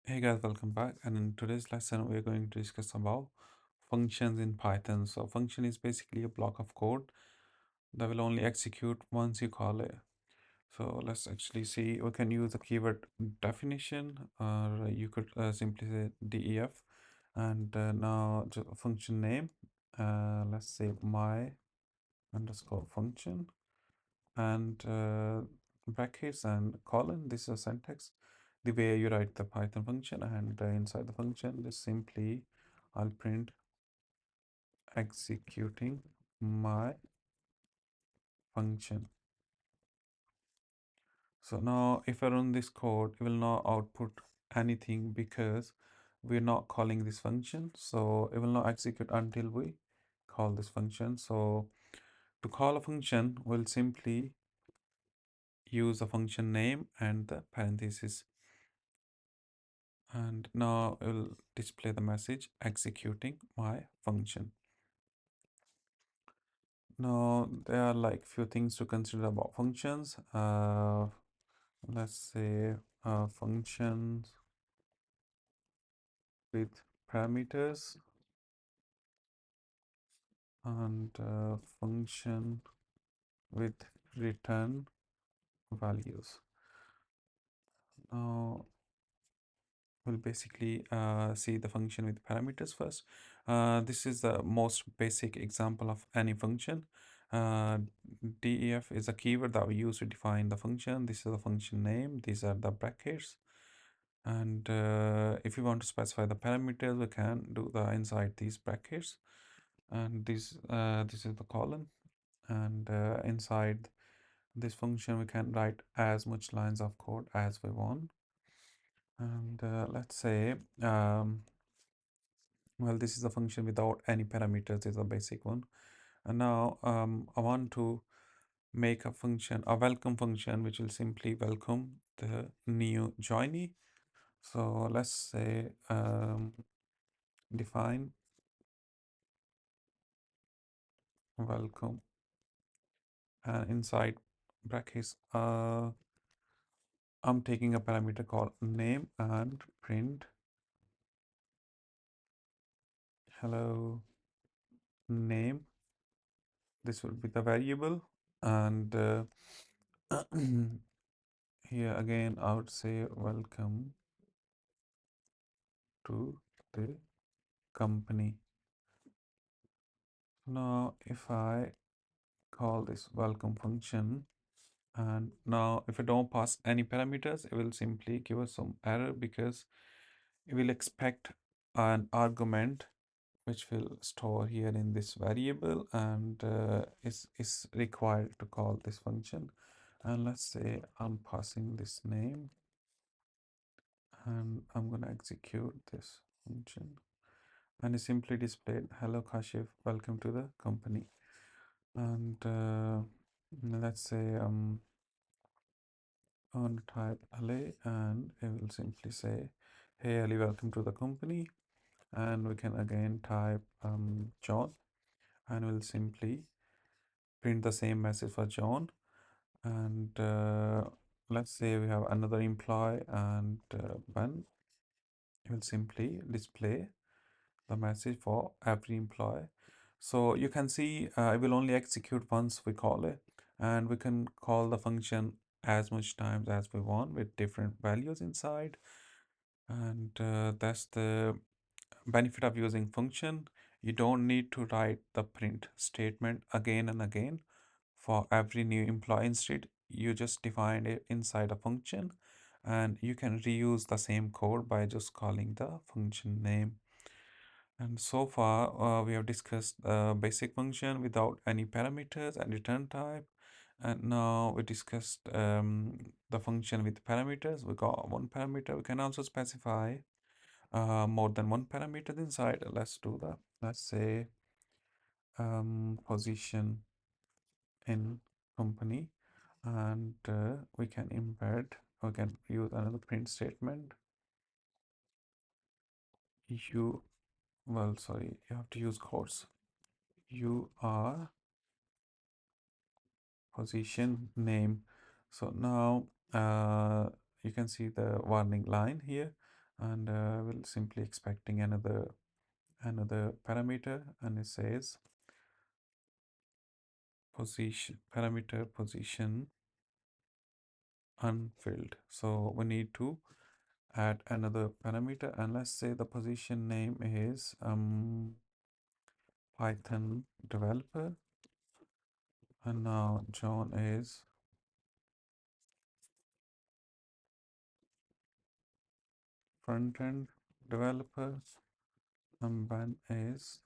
Hey guys, welcome back. And in today's lesson, we're going to discuss about functions in Python. So function is basically a block of code that will only execute once you call it. So let's actually see, we can use the keyword definition, or you could simply say def. And now the function name, let's say my underscore function, and brackets and colon. This is a syntax, the way you write the Python function, and inside the function just simply I'll print executing my function. So now if I run this code, it will not output anything because we're not calling this function. So it will not execute until we call this function. So to call a function, we'll simply use the function name and the parenthesis. And now it will display the message executing my function. Now there are like few things to consider about functions. Let's say functions with parameters and function with return values. Now we'll basically see the function with parameters first. This is the most basic example of any function. Uh, def is a keyword that we use to define the function. This is the function name. These are the brackets. And if you want to specify the parameters, we can do the inside these brackets. And this is the colon. And inside this function, we can write as much lines of code as we want. And let's say, well, this is a function without any parameters. This is a basic one. And now I want to make a function, a welcome function, which will simply welcome the new joinee. So let's say define welcome, and inside brackets, I'm taking a parameter called name and print hello name. This will be the variable, and here again I would say welcome to the company. Now if I call this welcome function, and now if I don't pass any parameters, it will simply give us some error because it will expect an argument which will store here in this variable, and is required to call this function. And let's say I'm passing this name, and I'm going to execute this function, and it simply displayed hello Kashif, welcome to the company. And let's say on type Ali, and it will simply say hey Ali, welcome to the company. And we can again type John, and we'll simply print the same message for John. And let's say we have another employee, and Ben, it will simply display the message for every employee. So you can see it will only execute once we call it, and we can call the function as much times as we want with different values inside. And that's the benefit of using function. You don't need to write the print statement again and again for every new employee. Instead, you just define it inside a function, and you can reuse the same code by just calling the function name. And so far, we have discussed basic function without any parameters and return type. And now we discussed the function with parameters. We got one parameter. We can also specify more than one parameter inside. Let's do that. Let's say position in company, and we can embed, we can use another print statement. You, well, sorry, you have to use quotes. You are position name. So now you can see the warning line here, and we'll simply expecting another parameter, and it says position parameter position unfilled. So we need to add another parameter, and let's say the position name is Python developer, and now John is front-end developer, and Ben is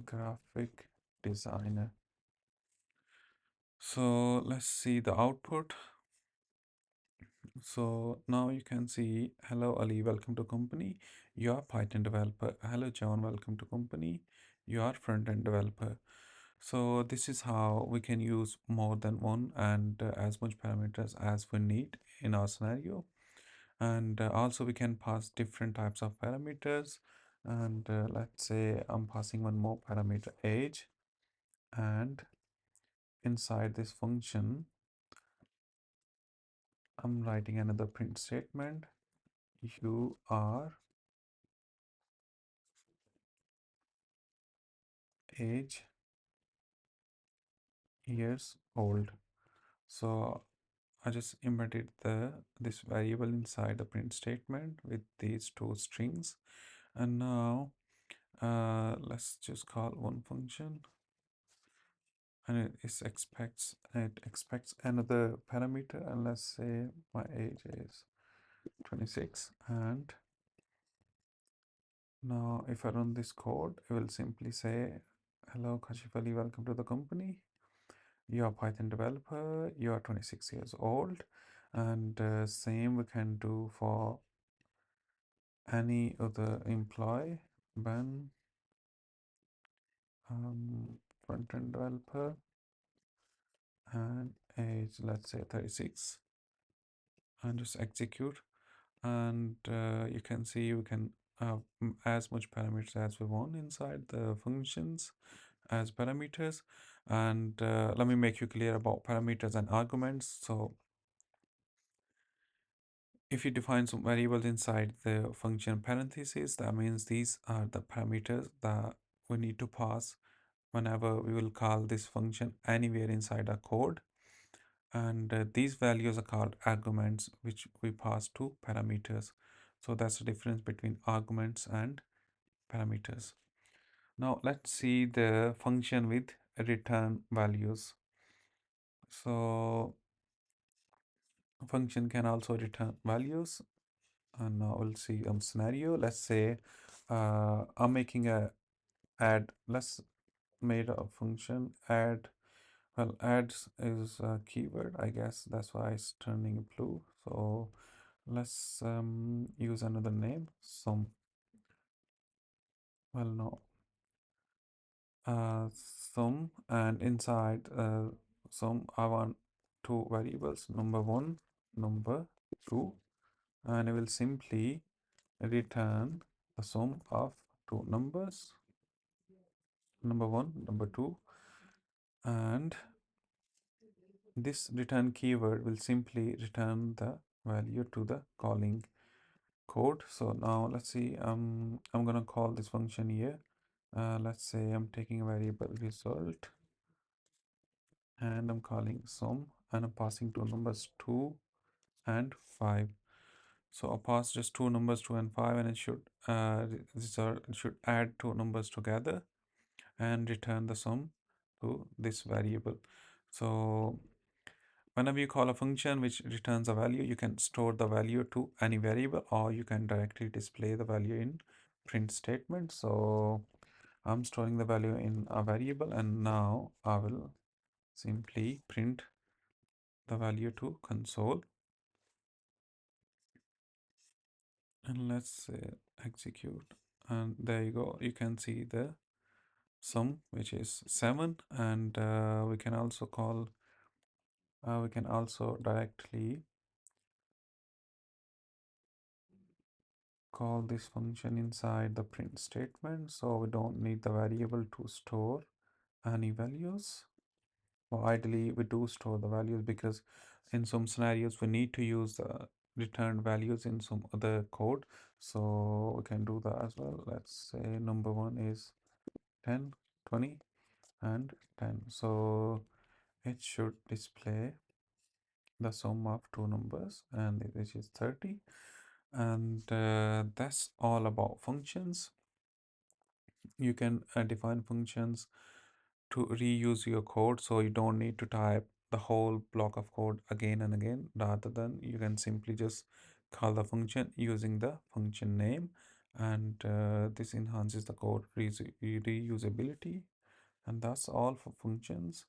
graphic designer. So let's see the output. So now you can see, hello Ali, welcome to company. You are Python developer. Hello John, welcome to company. You are front-end developer. So this is how we can use more than one and as much parameters as we need in our scenario. And also we can pass different types of parameters. And let's say I'm passing one more parameter, age, and inside this function, I'm writing another print statement. You are age years old. So I just embedded this variable inside the print statement with these two strings. And now let's just call one function, and it expects another parameter, and let's say my age is 26. And now if I run this code, it will simply say, hello Kashif Ali, welcome to the company. You are Python developer, you are 26 years old. And same we can do for any other employee. Ben, front-end developer, and age, let's say 36, and just execute. And you can see we can have as much parameters as we want inside the functions as parameters. And let me make you clear about parameters and arguments. So if you define some variables inside the function parentheses, that means these are the parameters that we need to pass whenever we will call this function anywhere inside our code. And these values are called arguments, which we pass to parameters. So that's the difference between arguments and parameters. Now let's see the function with return values. So function can also return values, and now we'll see a scenario. Let's say I'm making a add. Let's made a function add. Well, adds is a keyword, I guess. That's why it's turning blue. So let's use another name, sum. Well, no, sum, and inside sum, I want two variables, number one, number two, and it will simply return the sum of two numbers, number one, number two, and this return keyword will simply return the value to the calling code. So now let's see, I'm gonna call this function here. Let's say I'm taking a variable result, and I'm calling sum, and I'm passing two numbers 2 and 5. So I'll pass just two numbers 2 and 5, and it should it should add two numbers together and return the sum to this variable. So whenever you call a function which returns a value, you can store the value to any variable, or you can directly display the value in print statement. So I'm storing the value in a variable, and now I will simply print the value to console. And let's execute, and there you go. You can see the sum, which is 7, and we can also directly call this function inside the print statement, so we don't need the variable to store any values. Well, ideally we do store the values, because in some scenarios we need to use the returned values in some other code. So we can do that as well. Let's say number one is 10, 20, and 10. So it should display the sum of two numbers, and which is 30. And that's all about functions. You can define functions to reuse your code, so you don't need to type the whole block of code again and again. Rather than, you can simply just call the function using the function name, and this enhances the code reusability. And that's all for functions.